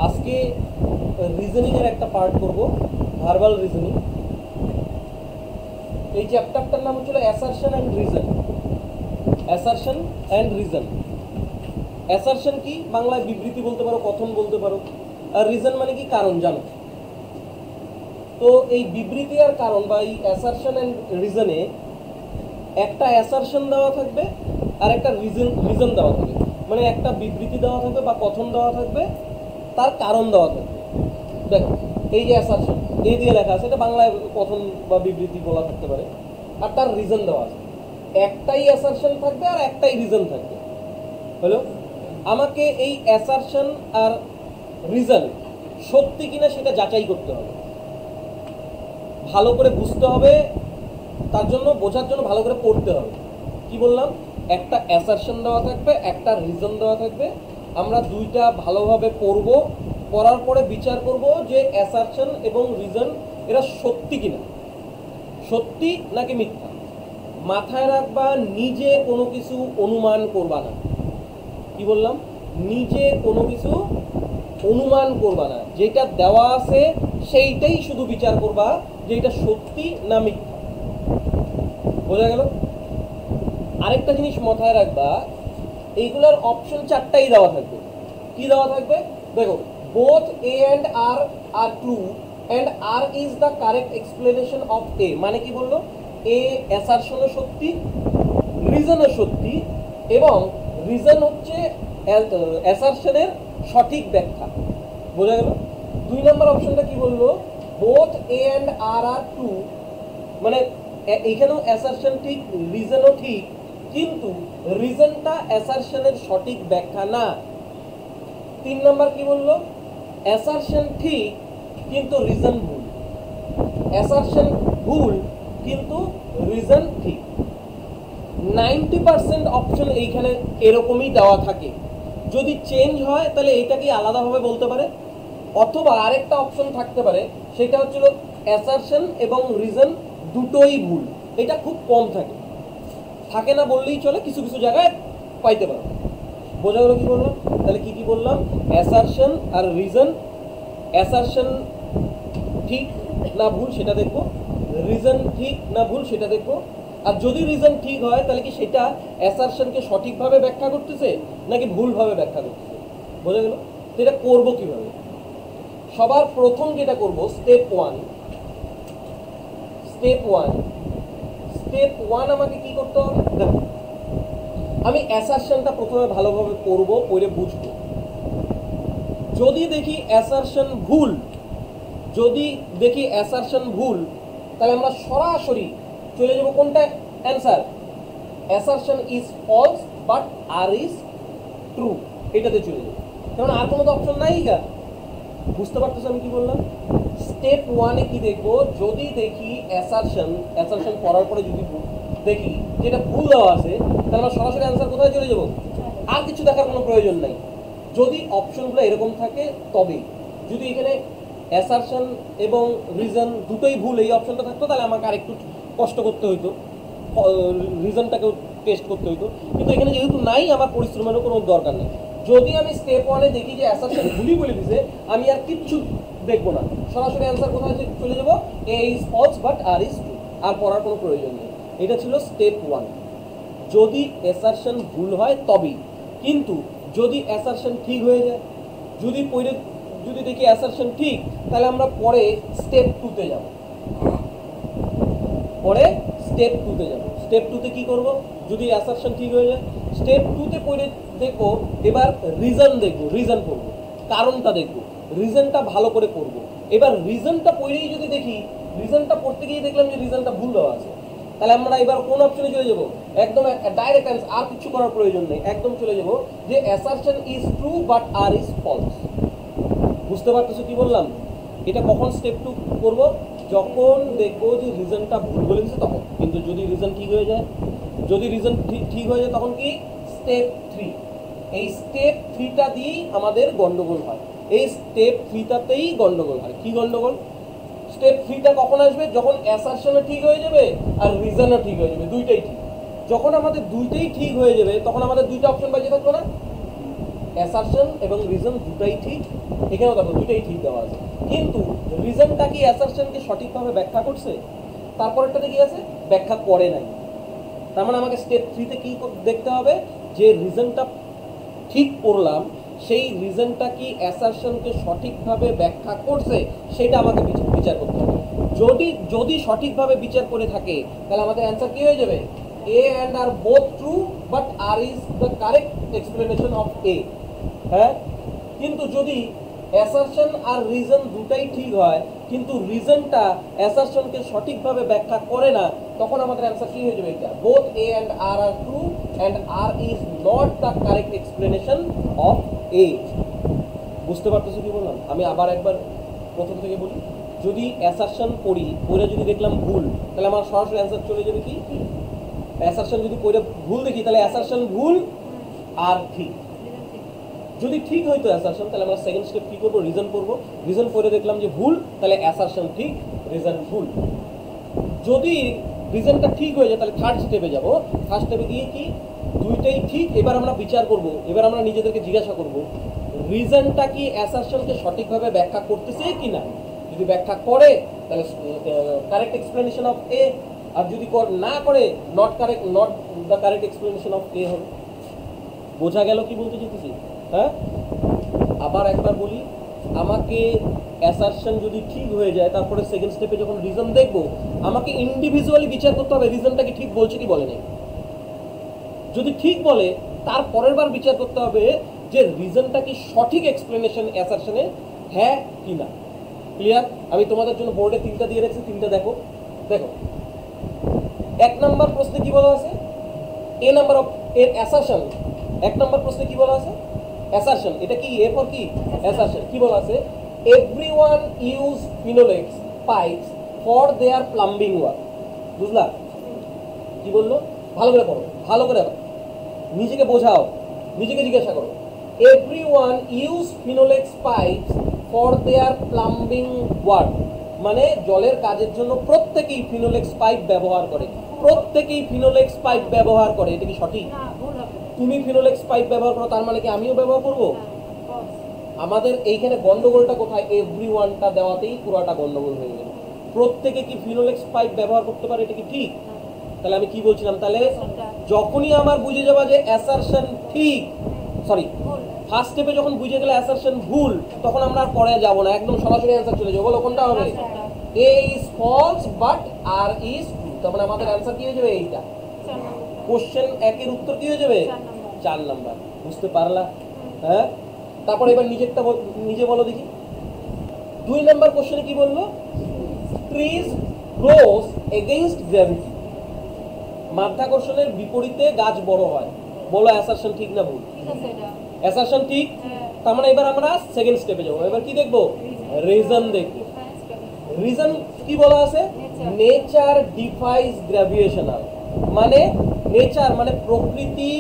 আজকে রিজনিং এর একটা পার্ট করব, ভার্বাল রিজনিং। এই চ্যাপ্টারটার নাম হচ্ছিল assertion and reason. Assertion and reason. Assertion কি? বাংলায় বিবৃতি বলতে পারো, কথন বলতে পারো। আর রিজন মানে কি? কারণ, জানো। তো এই বিবৃতি আর কারণ বা এই অ্যাসারশন অ্যান্ড রিজনে একটা অ্যাসারশন দেওয়া থাকবে আর একটা রিজন দেওয়া থাকবে। মানে একটা বিবৃতি দেওয়া থাকবে বা কথন দেওয়া থাকবে, তার কারণ দেওয়া থাকবে। দেখো, এই যে অ্যাসারশন এই দিয়ে লেখা আছে, এটা বাংলায় কথন বা বিবৃতি বলা থাকতে পারে। আর তার রিজন দেওয়া আছে। একটাই অ্যাসারশন থাকবে আর একটাই রিজন থাকবে। হলো, আমাকে এই অ্যাসারশন আর রিজন সত্যি কিনা সেটা যাচাই করতে হবে, ভালো করে বুঝতে হবে। তার জন্য বোঝার জন্য ভালো করে পড়তে হবে। কি বললাম? একটা অ্যাসারশন দেওয়া থাকবে, একটা রিজন দেওয়া থাকবে। আমরা দুইটা ভালোভাবে পড়ব, পড়ার পরে বিচার করব যে অ্যাসারশন এবং রিজন এরা সত্যি কিনা, সত্যি নাকি মিথ্যা। মাথায় রাখবা, নিজে কোনো কিছু অনুমান করবা না। কি বললাম? নিজে কোনো কিছু অনুমান করবা না, যেটা দেওয়া আছে সেইটাই শুধু বিচার করবা যে এটা সত্যি না মিথ্যা। বোঝা গেল? আরেকটা জিনিস মাথায় রাখবা, এইগুলোর অপশন চারটাই দেওয়া থাকবে। কি দেওয়া থাকবে? দেখো, both A and R R true and R is the correct explanation of A. মানে কি বললো? এ অ্যাসারশনও সত্যি, রিজনও সত্যি, এবং রিজন হচ্ছে অ্যাসারশনের সঠিক ব্যাখ্যা। বোঝা গেল? 2 নম্বর অপশনটা কি বললো? Both A and R R true, মানে এখানেও অ্যাসারশন ঠিক, রিজনও ঠিক, কিন্তু রিজনটা অ্যাসারশনের সঠিক ব্যাখ্যা না। 3 নম্বর কি বললো? অ্যাসারশন ঠিক কিন্তু রিজন ভুল। অ্যাসারশন ভুল কিন্তু রিজন ঠিক। 90% অপশন এইখানে এরকমই দেওয়া থাকে। যদি চেঞ্জ হয় তাহলে এইটাকে আলাদাভাবে বলতে পারে, অথবা আরেকটা অপশন থাকতে পারে, সেটা হচ্ছিল অ্যাসারশন এবং রিজন দুটোই ভুল। এটা খুব কম থাকে, থাকে না বললেই চলে, কিছু কিছু জায়গায় পাইতে পারো। বোঝা গেল কি বললাম? তাহলে কি কি বললাম? অ্যাসারশন আর রিজন, অ্যাসারশন ঠিক না ভুল সেটা দেখবো, রিজন ঠিক না ভুল সেটা দেখবো। আর যদি রিজন ঠিক হয় তাহলে কি সেটা অ্যাসারশনকে সঠিকভাবে ব্যাখ্যা করতেছে নাকি ভুলভাবে ব্যাখ্যা করতেছে। বোঝা গেল? সেটা করবো কিভাবে? সবার প্রথম যেটা করব, স্টেপ ওয়ান। স্টেপ ওয়ান আমাকে কি করতে হবে? দেখো, আমি অ্যাসারশনটা প্রথমে ভালোভাবে পড়বো, পড়ে বুঝবো। যদি দেখি অ্যাসারশন ভুল, তাহলে আমরা সরাসরি চলে যাব কোনটা? Answer assertion is false but R is true, এটাতে চলে যাব। কারণ আর কোনো তো অপশন নাই। বুঝতে পারতেছো আমি কি বললাম? স্টেপ ওয়ানে কি দেখবো? যদি দেখি অ্যাসারশন পড়ার পরে যদি দেখি যেটা ভুল দেওয়া আছে, তাহলে আমরা সরাসরি অ্যান্সার কোথায় চলে যাব? আর কিছু দেখার কোনো প্রয়োজন নাই। যদি অপশনগুলো এরকম থাকে তবেই। যদি এখানে অ্যাসারশন এবং রিজন দুটোই ভুল এই অপশনটা থাকতো, তাহলে আমাকে আরেকটু কষ্ট করতে হইতো, রিজনটাকেও টেস্ট করতে হইতো। কিন্তু এখানে যেহেতু নাই, আমার পরিশ্রমেরও কোনো দরকার নেই। যদি আমি স্টেপ ওয়ানে দেখি যে অ্যাসারশন ভুলই বলে দিছে, আমি আর কিচ্ছু দেখবো না, সরাসরি অ্যান্সার কোথায় চলে যাবো? A is false but R is true. আর পড়ার কোনো প্রয়োজন নেই। এটা ছিল স্টেপ ওয়ান। যদি অ্যাসারশন ভুল হয় তবেই। কিন্তু যদি অ্যাসারশন ঠিক হয়ে যায়, যদি দেখি অ্যাসারশন ঠিক, তাহলে আমরা পরে স্টেপ টুতে যাব। স্টেপ টুতে কি করব? যদি অ্যাসারশন ঠিক হয়ে যায়, স্টেপ টুতে পড়ে দেখবো, এবার রিজন পড়বো, কারণটা দেখবো, রিজনটা ভালো করে পড়বো। এবার রিজনটা পড়েই যদি দেখি, রিজনটা পড়তে গিয়ে দেখলাম যে রিজনটা ভুল দেওয়া আছে, তাহলে আমরা এবার কোন অপশনে চলে যাব? একদম ডাইরেক্ট অ্যান্সার, আর কিছু করার প্রয়োজন নেই, একদম চলে যাব যে assertion is true but R is false. বুঝতে পারতেছো কি বললাম? এটা কখন স্টেপ টু করবো? যখন দেখবো যে রিজনটা ভুল বলে দিচ্ছে তখন। কিন্তু যদি রিজন ঠিক হয়ে যায়, তখন কি? Step three. এই স্টেপ থ্রিটা দিয়েই আমাদের গন্ডগোল হয়। এই স্টেপ থ্রিটাতেই গন্ডগোল হয়। কি গন্ডগোল? স্টেপ থ্রিটা কখন আসবে? যখন অ্যাসারশনও ঠিক হয়ে যাবে আর রিজনও ঠিক হয়ে যাবে, দুইটাই ঠিক। যখন আমাদের দুইটাই ঠিক হয়ে যাবে, তখন আমাদের দুইটা অপশন বাজে থাকলো না? অ্যাসারশন এবং রিজন দুটাই ঠিক, এখানেও দেখো দুটাই ঠিক দেওয়া আছে, কিন্তু রিজনটা কি অ্যাসারশনকে সঠিকভাবে ব্যাখ্যা করছে? তারপরেরটাতে কি আছে? ব্যাখ্যা করে নাই। তার মানে আমাকে স্টেপ 3-তে কি দেখতে হবে, যে রিজনটা ঠিক করলাম সেই রিজনটা কি অ্যাসারশনকে সঠিকভাবে ব্যাখ্যা করছে সেটা আমাকে বিচার করতে হবে। যদি সঠিকভাবে বিচার করে থাকে তাহলে আমাদের অ্যান্সার কি হয়ে যাবে? A and R both true but R is the correct explanation of A. হ্যাঁ, কিন্তু যদি অ্যাসারশন আর রিজন দুটাই ঠিক হয় কিন্তু রিজনটা অ্যাসারশনকে সঠিকভাবে ব্যাখ্যা করে না, তখন আমাদের অ্যান্সার কি হয়ে যাবে? এটা both A and R R true and R is not the correct explanation of A. বুঝতে পারতেছো কি বললাম? আমি আবার একবার প্রথম থেকে বলি। যদি অ্যাসারশন পড়ি, পড়ে যদি দেখলাম ভুল, তাহলে আমার সরাসরি অ্যান্সার চলে যাবে কি? অ্যাসারশন যদি পড়ে ভুল দেখি তাহলে অ্যাসারশন ভুল আর ঠিক। যদি ঠিক হয়তো অ্যাসারশন, তাহলে আমরা সেকেন্ড স্টেপ কি করবো? রিজন করবো। রিজন পড়ে দেখলাম যে ভুল, তাহলে অ্যাসারশন ঠিক, রিজন ভুল। যদি রিজনটা ঠিক হয়ে যায় তাহলে থার্ড স্টেপে যাব। থার্ড স্টেপে গিয়ে কি দুইটাই ঠিক, এবার আমরা বিচার করব। এবার আমরা নিজেদেরকে জিজ্ঞাসা করব রিজনটা কি অ্যাসারশনকে সঠিকভাবে ব্যাখ্যা করতেছে কি না। যদি ব্যাখ্যা করে তাহলে কারেক্ট এক্সপ্লেনেশন অফ এ, আর যদি না করে not the correct explanation of A হবে। বোঝা গেল কি বলতে চাইতেছি? হ্যাঁ, আবার একবার বলি, আমাকে অ্যাসারশন যদি ঠিক হয়ে যায় তারপরে সেকেন্ড স্টেপে যখন রিজন দেখব, আমাকে ইন্ডিভিজুয়ালি বিচার করতে হবে রিজনটা কি ঠিক বলছে কি বলে নাই। যদি ঠিক বলে তার পরের বার বিচার করতে হবে যে রিজনটা কি সঠিক এক্সপ্লেনেশন অ্যাসারশনে, হ্যাঁ কি না। ক্লিয়ার? আমি তোমাদের জন্য বোর্ডে 3টা দিয়ে রেখেছি, 3টা দেখো। দেখো, 1 নম্বর প্রশ্নে কি বলা আছে? এ নাম্বার অফ এর অ্যাসারশন। 1 নম্বর প্রশ্নে কি বলা আছে? অ্যাসারশন। এটা কি এ ফর কি? অ্যাসারশন। কি বলা আছে? Everyone use Finolex pipes for their plumbing work. বুঝলা কি বললো? ভালো করে পড়ো, ভালো করে নিজেকে বোঝাও, নিজেকে জিজ্ঞাসা করো। Everyone use Finolex pipes for their plumbing work, মানে জলের কাজের জন্য প্রত্যেকেই ফিনোলেক্স পাইপ ব্যবহার করে। প্রত্যেকেই ফিনোলেক্স পাইপ ব্যবহার করে, এটা কি সঠিক? তুমি ফিনোলেক্স পাইপ ব্যবহার করো, তার মানে কি আমিও ব্যবহার করব? আমাদের এইখানে গন্ডগোলটা কোথায়? এভরিওয়ানটা দেওয়াতেই পুরোটা গন্ডগোল হয়ে গেল। প্রত্যেকে কি ফিনোলেক্স পাইপ ব্যবহার করতে পারে, এটা কি ঠিক? তাহলে আমি কি বলছিলাম? তাহলে যখনই আমার বুঝে যাবা যে অ্যাসারশন ঠিক, সরি ফার্স্ট স্টেপে যখন বুঝে গেলে অ্যাসারশন ভুল, তখন আমরা আর পরে যাব না, একদম সরাসরি অ্যান্সার চলে যাবো। বলো কোনটা হবে? A is false but R is true. তার মানে আমাদের অ্যান্সার কি হয়ে যাবে? এইটা। কোশ্চেন 1 এর উত্তর কি হয়ে যাবে? 4 নাম্বার। বুঝতে পারলা? হ্যাঁ, তারপর এবার নিজেরটা নিজে বলো দেখি। 2 নাম্বার কোশ্চেনে কি বললো? ট্রিজ গ্রোস এগেইনস্ট গ্র্যাভিটি, মাধ্যাকর্ষণের বিপরীতে গাছ বড় হয়। বলো অ্যাসারশন ঠিক না ভুল? অ্যাসারশন ঠিক। তার মানে এবার আমরা সেকেন্ড স্টেপে যাব। এবার কি দেখবো? রিজন দেখবো। রিজন কি বলা আছে? নেচার ডিফাইজ গ্র্যাভিটেশনাল, মানে নেচার মানে প্রকৃতি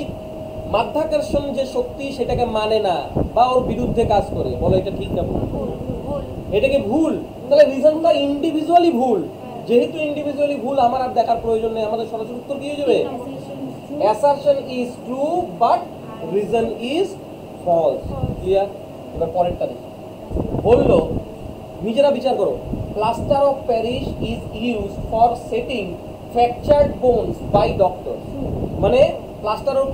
মাধ্যাকর্ষণ যে শক্তি সেটাকে মানে না বা ওর বিরুদ্ধে কাজ করে। বলো এটা ঠিক না ভুল? এটাকে ভুল। তাহলে রিজনটা ইন্ডিভিজুয়ালি ভুল। যেহেতু ইন্ডিভিজুয়ালি ভুল, আমার আর দেখার প্রয়োজন নেই, আমাদের সরাসরি উত্তর কি হয়ে যাবে? Assertion is true but reason is false. Clear? এবার পরেরটা দেখি। বললো নিজেরা বিচার করো, plaster of Paris is use for setting fractured bones by doctor, মানে প্লাস্টার অফ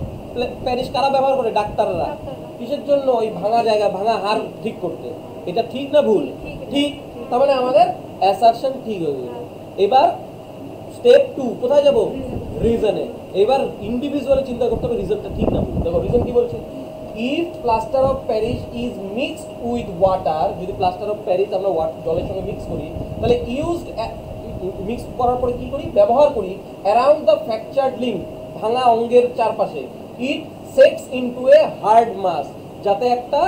প্যারিস কারা ব্যবহার করে? ডাক্তাররা। কিসের জন্য? ওই ভাঙা জায়গা, ভাঙা হাড় ঠিক করতে। এটা ঠিক না ভুল? ঠিক। তার মানে আমাদের অ্যাসারশন ঠিক হয়ে গেল। এবার স্টেপ 2 কোথায় যাব? রিজনে। এবার ইন্ডিভিজুয়ালি চিন্তা করতে হবে রিজনটা ঠিক না ভুল। দেখো রিজন কি বলছে? If plaster of Paris is mixed with water, যদি প্লাস্টার অফ প্যারিস আমরা জলের সঙ্গে মিক্স করি, তাহলে ইউজড মিক্স করার পরে কি করি? ব্যবহার করি অ্যারাউন্ড দ্য ফ্র্যাকচার্ড লিম্ব, ভাঙা অঙ্গের চারপাশে। ইট সেটস ইনটু এ হার্ড মাস, যাতে একটা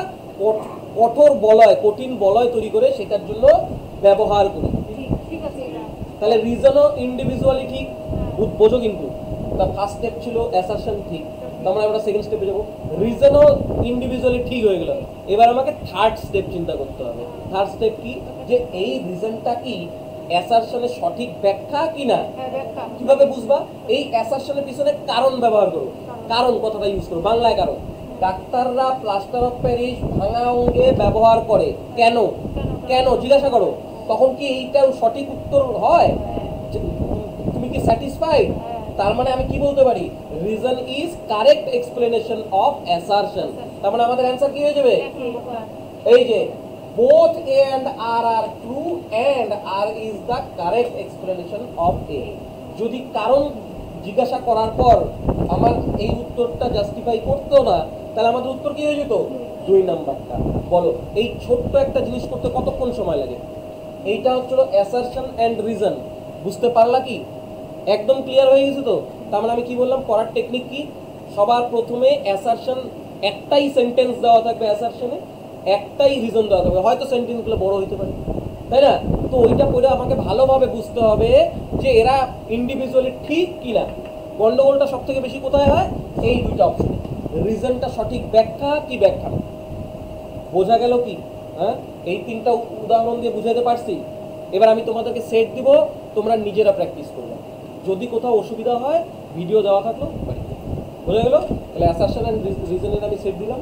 কঠোর বলয়, কঠিন বলয় তৈরি করে, সেটার জন্য ব্যবহার করি। তাহলে রিজনও ইন্ডিভিজুয়ালি ঠিক, বোঝো কিন্তু। তা ফার্স্ট স্টেপ ছিল অ্যাসারশন ঠিক, আমরা এবার সেকেন্ড স্টেপে যাব। রিজনও ইন্ডিভিজুয়ালি ঠিক হয়ে গেল। এবার আমাকে থার্ড স্টেপ চিন্তা করতে হবে। থার্ড স্টেপ কি? যে এই রিজনটা কি অ্যাসারশনের সঠিক ব্যাখ্যা কি না। কিভাবে বুঝবা? এই অ্যাসারশনের পিছনে কারণ ব্যবহার করো। কারণ কথাটা ইউজ করো, বাংলায় কারণ। ডাক্তাররা প্লাস্টার অফ প্যারিস ভাঙা অঙ্গে ব্যবহার করে কেন? কেন জিজ্ঞাসা করো, তখন কি এইটার সঠিক উত্তর হয়? তুমি কি স্যাটিসফাইড? তার মানে আমি কি বলতে পারি, reason is correct explanation of assertion. তার মানে আমাদের অ্যান্সার কি হয়ে যাবে? এই যে both A and R are true and R is the correct explanation of A। যদি কারণ জিজ্ঞাসা করার পর আমার এই উত্তরটা জাস্টিফাই করতো না, তাহলে আমাদের উত্তর কি হয়ে যেত? 2 নাম্বারটা। বলো এই ছোট্ট একটা জিনিস করতে কতক্ষণ সময় লাগে? এইটা হচ্ছিল অ্যাসারশন অ্যান্ড রিজন। বুঝতে পারলা কি? একদম ক্লিয়ার হয়ে গেছে তো? তার মানে আমি কি বললাম, করার টেকনিক কি? সবার প্রথমে অ্যাসারশন, একটাই সেন্টেন্স দেওয়া থাকবে অ্যাসারশনে, একটাই রিজন দেওয়া থাকবে, হয়তো সেন্টেন্সগুলো বড় হইতে পারে, তাই না? তো ওইটা পড়ে আমাকে ভালোভাবে বুঝতে হবে যে এরা ইন্ডিভিজুয়ালি ঠিক কিনা। গন্ডগোলটা সব থেকে বেশি কোথায় হয়? এই দুইটা অপশনে, রিজনটা সঠিক ব্যাখ্যা কি ব্যাখ্যা না। বোঝা গেল কি? হ্যাঁ, এই 3টা উদাহরণ দিয়ে বুঝাতে পারছি। এবার আমি তোমাদেরকে সেট দিব, তোমরা নিজেরা প্র্যাকটিস করবে। যদি কোথাও অসুবিধা হয় ভিডিও দেওয়া থাকলো বাড়িতে। বোঝা গেল? তাহলে অ্যাসারশন এন্ড রিজনের আমি সেট দিলাম।